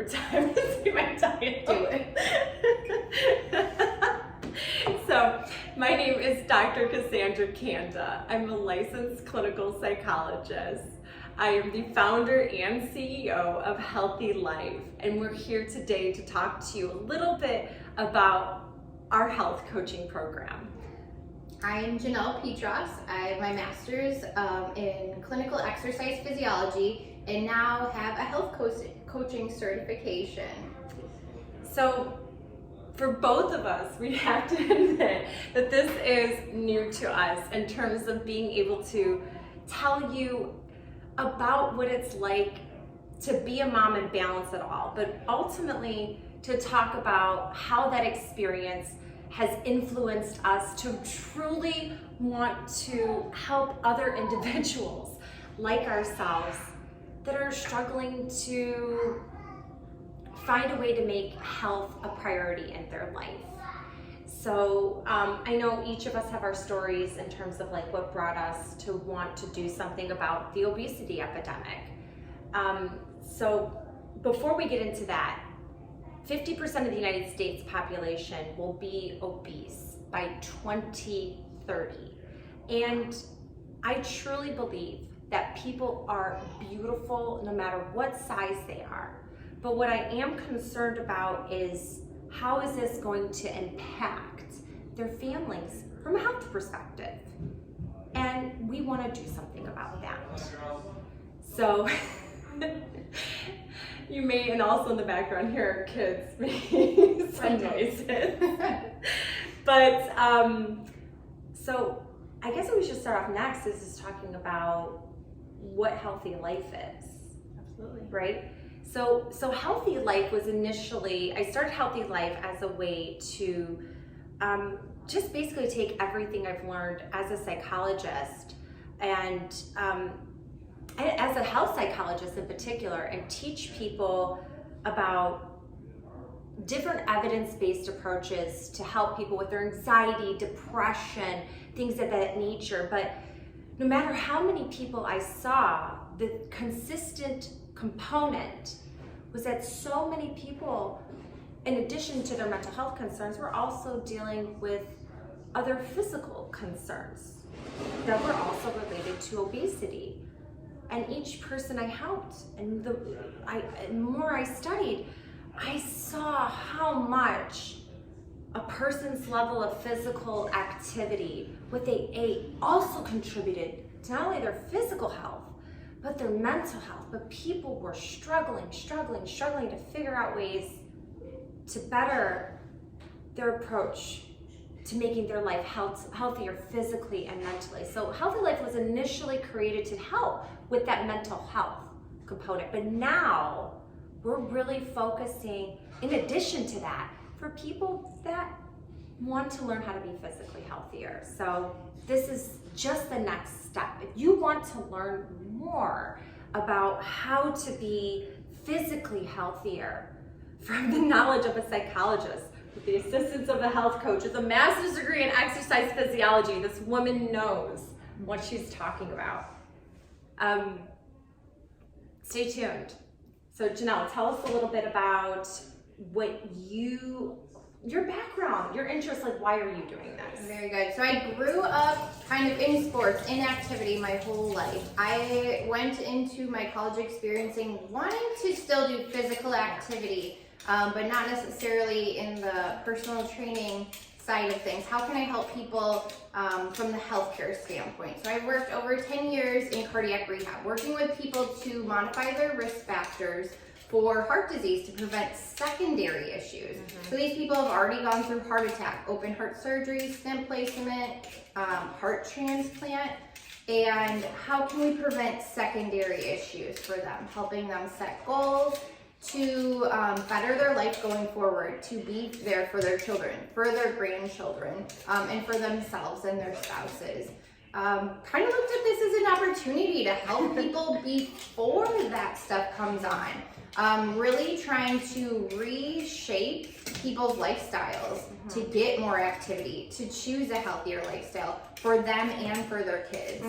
more time to see my diet. Do it. So, my name is Dr. Cassandra Kanda. I'm a licensed clinical psychologist. I am the founder and CEO of Healthy Life, and we're here today to talk to you a little bit about our health coaching program. I am Janelle Petros. I have my master's in clinical exercise physiology and now have a health coaching certification. So, for both of us, we have to admit that this is new to us in terms of being able to tell you about what it's like to be a mom and balance it all, but ultimately to talk about how that experience has influenced us to truly want to help other individuals like ourselves that are struggling to find a way to make health a priority in their life. So I know each of us have our stories in terms of like what brought us to want to do something about the obesity epidemic. So before we get into that, 50% of the United States population will be obese by 2030. And I truly believe that people are beautiful no matter what size they are. But what I am concerned about is how is this going to impact their families from a health perspective? And we want to do something about that. So you may, and also in the background here, kids making some noises. But so I guess what we should start off next is just talking about what healthy life is. Absolutely. Right? So Healthy Life was initially, I started Healthy Life as a way to just basically take everything I've learned as a psychologist and as a health psychologist in particular, and teach people about different evidence-based approaches to help people with their anxiety, depression, things of that nature. But no matter how many people I saw, the consistent component was that so many people, in addition to their mental health concerns, were also dealing with other physical concerns that were also related to obesity. And each person I helped, and the more I studied, I saw how much a person's level of physical activity, what they ate, also contributed to not only their physical health, but their mental health. But people were struggling to figure out ways to better their approach to making their life healthier physically and mentally. So Healthy Life was initially created to help with that mental health component. But now we're really focusing, in addition to that, for people that want to learn how to be physically healthier. So this is just the next step. If you want to learn more about how to be physically healthier from the knowledge of a psychologist, with the assistance of a health coach, with a master's degree in exercise physiology, this woman knows what she's talking about. Stay tuned. So Janelle, tell us a little bit about what your background, your interests, like why are you doing this? Very good. So I grew up kind of in sports, in activity my whole life. I went into my college experiencing wanting to still do physical activity, but not necessarily in the personal training side of things. How can I help people from the healthcare standpoint? So I worked over 10 years in cardiac rehab, working with people to modify their risk factors for heart disease to prevent secondary issues. So these people have already gone through heart attack, open heart surgery, stent placement, heart transplant, and how can we prevent secondary issues for them, helping them set goals to better their life going forward, to be there for their children, for their grandchildren, and for themselves and their spouses. Kind of looked at this as an opportunity to help people before that stuff comes on. Really trying to reshape people's lifestyles to get more activity, to choose a healthier lifestyle for them and for their kids.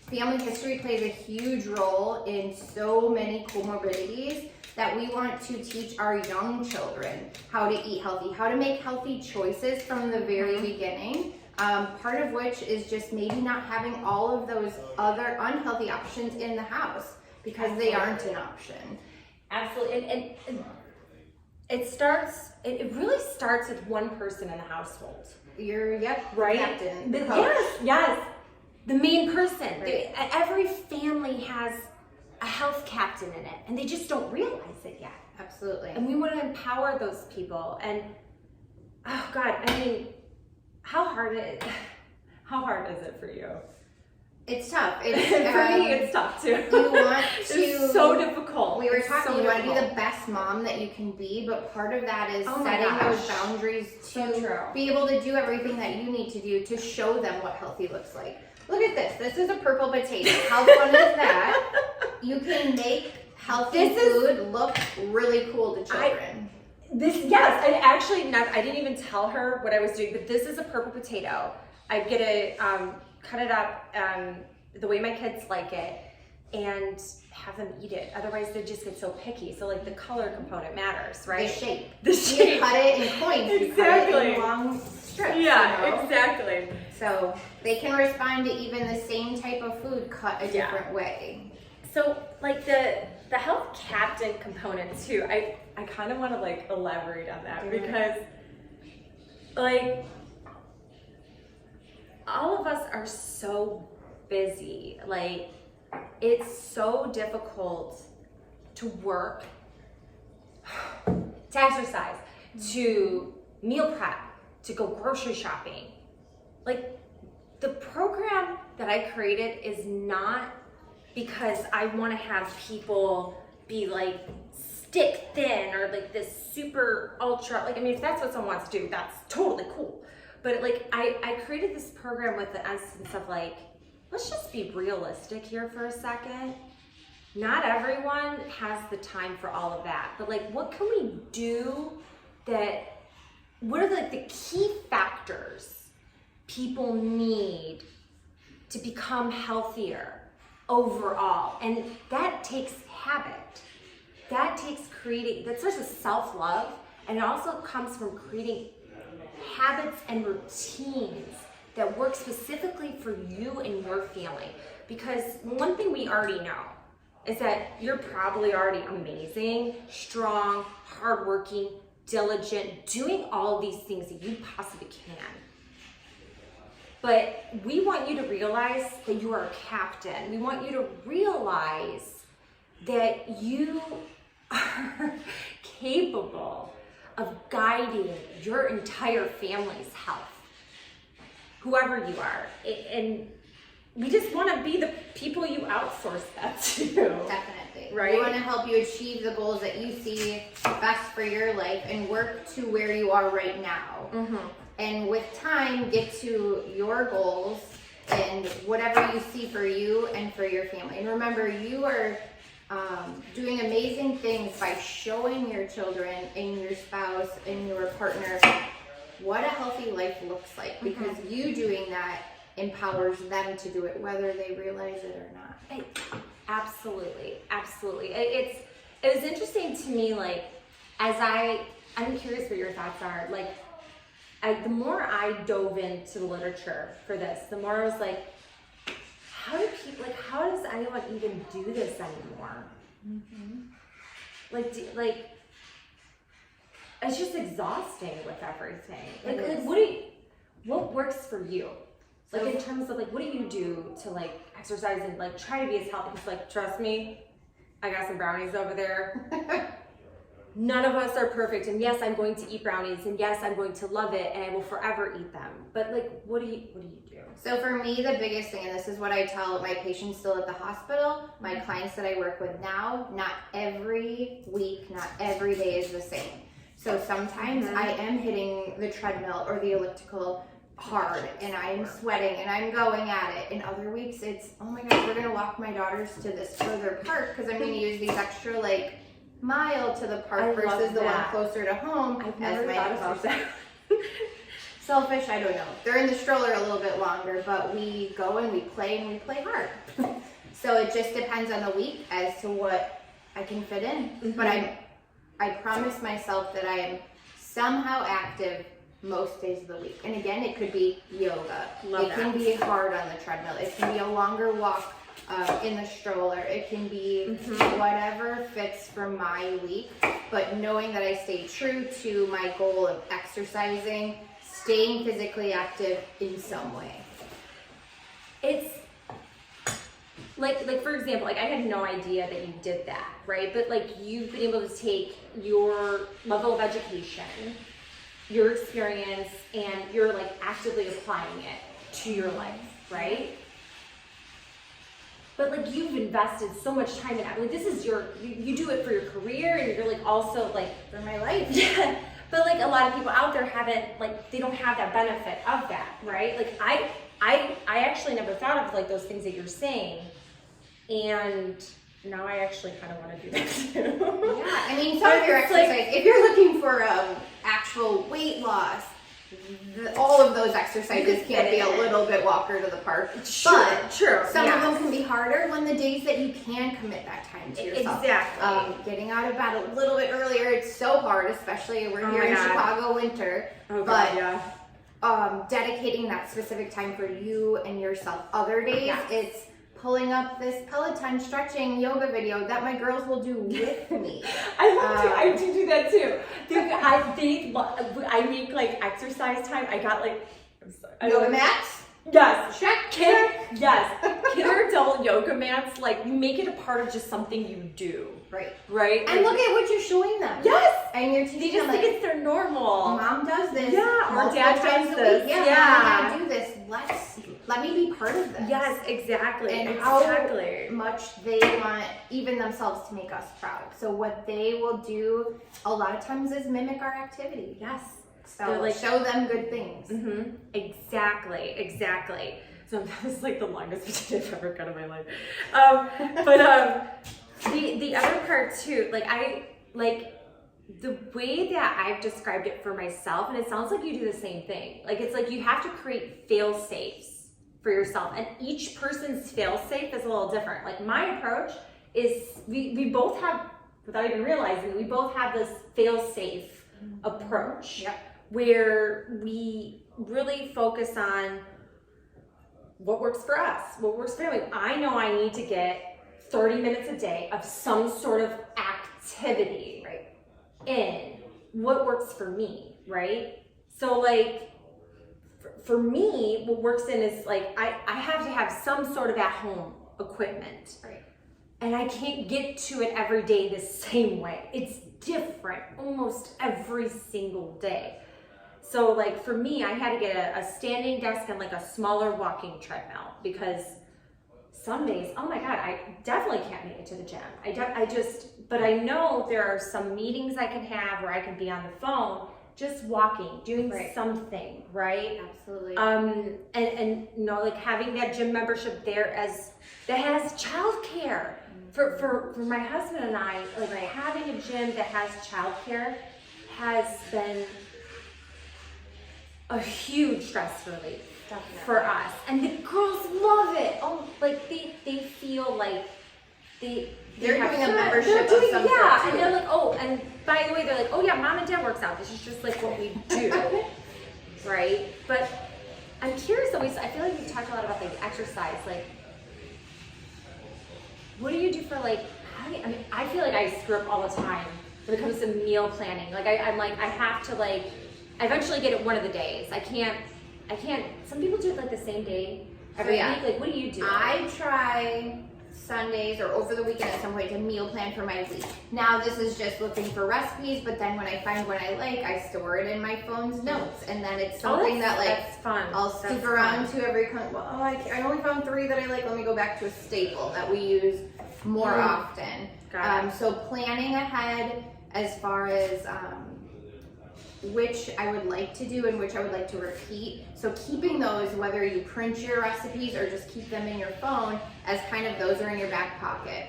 family history plays a huge role in so many comorbidities that we want to teach our young children how to eat healthy, how to make healthy choices from the very beginning. Part of which is just maybe not having all of those other unhealthy options in the house because they aren't an option. Absolutely. And it really starts with one person in the household. Right? Captain, Yes. The main person. Right. Every family has a health captain in it, and they just don't realize it yet. Absolutely. And we want to empower those people. And oh God, I mean, how hard is it for you? It's tough. For me, it's tough too. You want to. It's so difficult. We were talking. You want to be the best mom that you can be, but part of that is setting those boundaries to be able to do everything that you need to do to show them what healthy looks like. Look at this. This is a purple potato. How fun is that? You can make healthy food look really cool to children. And actually, I didn't even tell her what I was doing, but this is a purple potato. I get to cut it up the way my kids like it and have them eat it. Otherwise, they just get so picky. So, like, the color component matters, right? The shape. You cut it in points. Exactly. You cut it in long strips. Yeah, exactly. So they can respond to even the same type of food cut a different way. So, like, the health captain component too, I kind of want to like elaborate on that because like all of us are so busy. Like, it's so difficult to work, to exercise, to meal prep, to go grocery shopping. Like, the program that I created is not because I want to have people be like stick thin or like this super ultra, like, I mean, if that's what someone wants to do, that's totally cool. But like, I created this program with the essence of like, let's just be realistic here for a second. Not everyone has the time for all of that, but like, what can we do what are the key factors people need to become healthier overall? And that takes habit. That takes that starts with self-love, and it also comes from creating habits and routines that work specifically for you and your family. Because one thing we already know is that you're probably already amazing, strong, hardworking, diligent, doing all of these things that you possibly can. But we want you to realize that you are a captain. We want you to realize that you are capable of guiding your entire family's health, whoever you are. And we just want to be the people you outsource that to. Definitely. Right? We want to help you achieve the goals that you see best for your life and work to where you are right now. Mm-hmm. And with time, get to your goals and whatever you see for you and for your family. And remember, you are doing amazing things by showing your children and your spouse and your partner what a healthy life looks like, because you doing that empowers them to do it, whether they realize it or not. Absolutely. It was interesting to me, like, I'm curious what your thoughts are. Like, the more I dove into the literature for this, the more I was like, how does anyone even do this anymore? Like, it's just exhausting with everything. Like, what works for you? Like, in terms of like, what do you do to like exercise and like try to be as healthy? Because like, trust me, I got some brownies over there. None of us are perfect, and yes, I'm going to eat brownies, and yes, I'm going to love it, and I will forever eat them. But like, what do you do? So for me, the biggest thing, and this is what I tell my patients still at the hospital, my clients that I work with now, not every week, not every day is the same. So sometimes I am hitting the treadmill or the elliptical hard, and I'm sweating and I'm going at it. And other weeks it's, oh my gosh, we're gonna walk my daughters to this further park because I'm gonna use these extra like mile to the park versus the one closer to home. I've never thought about that. selfish, I don't know. They're in the stroller a little bit longer, but we go and we play hard. So it just depends on the week as to what I can fit in. Mm-hmm. But I promise myself that I am somehow active most days of the week. And again, it could be yoga. It can be hard on the treadmill. It can be a longer walk in the stroller. It can be whatever fits for my week. But knowing that I stay true to my goal of exercising, staying physically active in some way. It's like for example, like I had no idea that you did that, right? But like you've been able to take your level of education, your experience, and you're like actively applying it to your life, right? But like you've invested so much time in that. Like this is you do it for your career, and you're like also like For my life. yeah. But like a lot of people out there haven't, like they don't have that benefit of that, right? Like I actually never thought of like those things that you're saying, and now I actually kind of want to do that too. Yeah, I mean, some of your exercise, if you're looking for actual weight loss, all of those exercises can be a little bit walker to the park. But true. Some of them can be harder when the days that you can commit that time to yourself. Exactly. Getting out of bed a little bit earlier, it's so hard, especially we're here in Chicago winter. Oh, but God, yeah. Dedicating that specific time for you and yourself. Other days, it's pulling up this Peloton stretching yoga video that my girls will do with me. I love to. I do that too. I make like exercise time. I got like Yoga mats? Yes. Check. Yes. Kid or adult yoga mats. Like you make it a part of just something you do. Right. And look at what you're showing them. Yes. And you're teaching They just them think it's their normal. Mom does this. Yeah. Or dad does this. Yeah. Mom and dad do this. Let me be part of this. Yes, exactly. And how much they want even themselves to make us proud. So what they will do a lot of times is mimic our activity. Yes. So like, show them good things. Mm-hmm. Exactly. So that was like the longest video I've ever got in my life. The other part too, the way that I've described it for myself, and it sounds like you do the same thing. Like it's like you have to create fail safes for yourself, and each person's fail safe is a little different. Like my approach is we both have, without even realizing, we both have this fail safe approach. Yep. Where we really focus on what works for us, what works for me. I know I need to get 30 minutes a day of some sort of activity in what works for me, right? So like for me, what works in is like I have to have some sort of at-home equipment. Right. And I can't get to it every day the same way. It's different almost every single day. So like for me, I had to get a standing desk and like a smaller walking treadmill because some days, oh my God, I definitely can't make it to the gym. But I know there are some meetings I can have where I can be on the phone, just walking, doing something, right? Absolutely. And you know, like having that gym membership there that has childcare. For my husband and I, like having a gym that has childcare has been a huge stress relief for us, and the girls love it. Oh, like they feel like they're doing a membership of some sort. Yeah, and they're like, oh, and by the way, they're like, oh yeah, mom and dad works out. This is just like what we do, right? But I'm curious always. I feel like we talked a lot about like exercise. Like, what do you do for like? I feel like I screw up all the time when it comes to meal planning. Like I'm like I have to like. I eventually get it one of the days. I can't, some people do it like the same day every week. Like, what do you do? I try Sundays or over the weekend at some point to meal plan for my week. Now this is just looking for recipes, but then when I find what I like, I store it in my phone's notes. And then it's something that's fun. I'll stick around to every, I only found 3 that I like. Let me go back to a staple that we use more often. So planning ahead as far as, which I would like to do and which I would like to repeat. So keeping those, whether you print your recipes or just keep them in your phone, as kind of those are in your back pocket.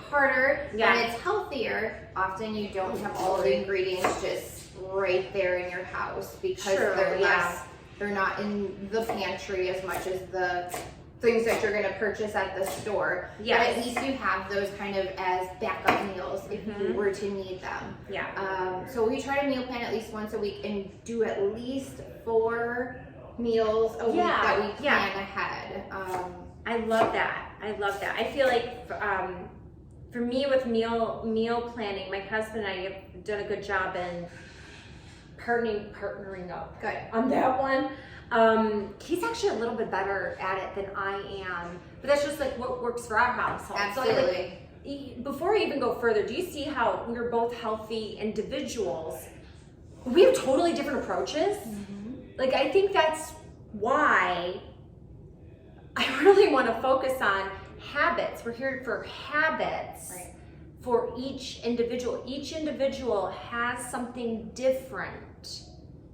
Harder, and it's healthier. Often you don't have all the ingredients just right there in your house because True, they're yeah. they're not in the pantry as much as the things that you're going to purchase at the store. Yes. But at least you have those kind of as backup meals if you were to need them. Yeah. So we try to meal plan at least once a week and do at least 4 meals a week that we plan ahead. I love that. I love that. I feel like for me with meal planning, my husband and I have done a good job in partnering up. Good. On that one. He's actually a little bit better at it than I am, but that's just like what works for our household. Absolutely. So before I even go further, do you see how we're both healthy individuals? We have totally different approaches. Like, I think that's why I really want to focus on habits. We're here for habits for each individual. Each individual has something different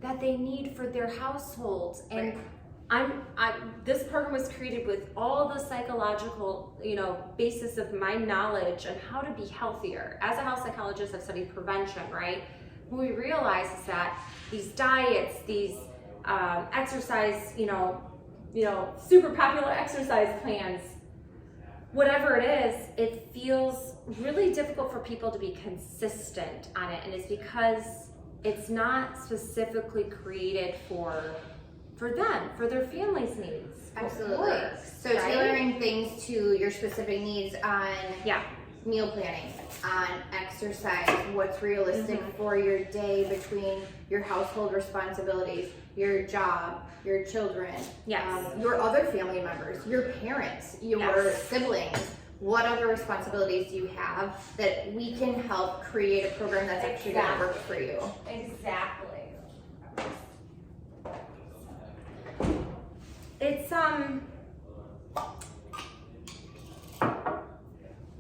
that they need for their households. And this program was created with all the psychological, basis of my knowledge on how to be healthier. As a health psychologist, I've studied prevention, right? What we realize is that these diets, these exercise, super popular exercise plans, whatever it is, it feels really difficult for people to be consistent on it. And it's because it's not specifically created for them, for their family's needs. Absolutely. So tailoring things to your specific needs on meal planning, on exercise, what's realistic for your day between your household responsibilities, your job, your children, your other family members, your parents, your siblings. What other responsibilities do you have that we can help create a program that's actually going to work for you? Exactly. It's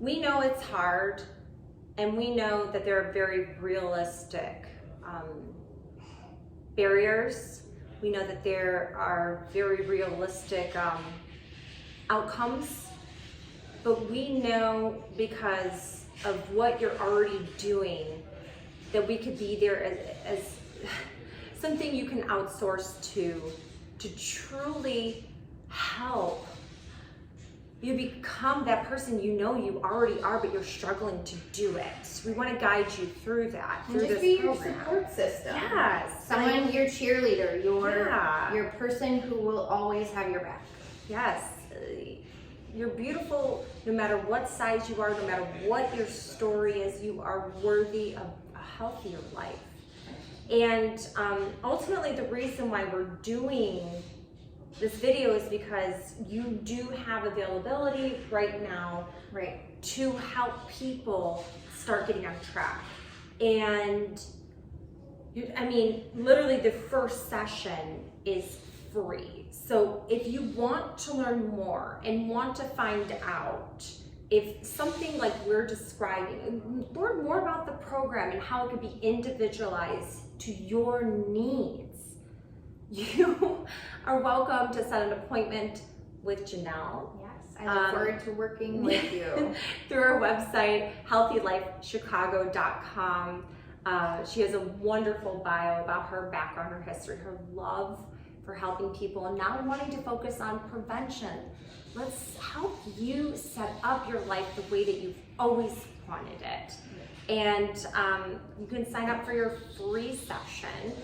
we know it's hard, and we know that there are very realistic barriers. We know that there are very realistic outcomes, but we know because of what you're already doing that we could be there as something you can outsource to truly help you become that person you already are, but you're struggling to do it. We want to guide you through that, through and just this be program. your support system. Yes. Someone, your cheerleader, your person who will always have your back. Yes. You're beautiful no matter what size you are, no matter what your story is, you are worthy of a healthier life. And ultimately the reason why we're doing this video is because you do have availability right now to help people start getting on track. And literally the first session is free. So if you want to learn more and want to find out if something like we're describing, learn more about the program and how it could be individualized to your needs, you are welcome to set an appointment with Janelle. Yes, I look forward to working with you. Through our website, healthylifechicago.com. She has a wonderful bio about her background, her history, her love for helping people, and now wanting to focus on prevention. Let's help you set up your life the way that you've always wanted it. And you can sign up for your free session.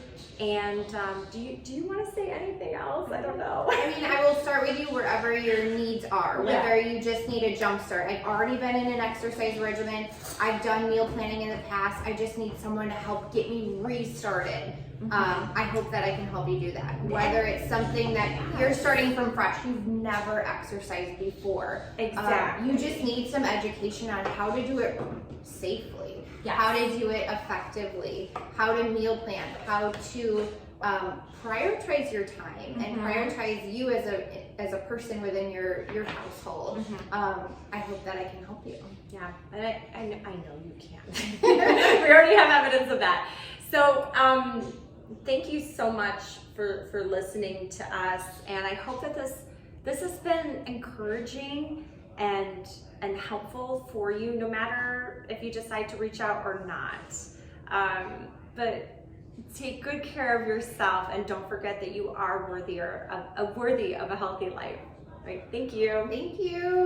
And do you want to say anything else? I don't know. I will start with you wherever your needs are. Whether you just need a jump start. I've already been in an exercise regimen. I've done meal planning in the past. I just need someone to help get me restarted. I hope that I can help you do that. Whether it's something that you're starting from fresh, you've never exercised before. Exactly. You just need some education on how to do it safely. How to do it effectively, how to meal plan, how to prioritize your time and prioritize you as a person within your household. I hope that I can help you. Yeah, and I know you can. We already have evidence of that. So thank you so much for listening to us, and I hope that this has been encouraging and helpful for you, no matter if you decide to reach out or not. But Take good care of yourself, and don't forget that you are worthy of a healthy life. Right? Thank you. Thank you.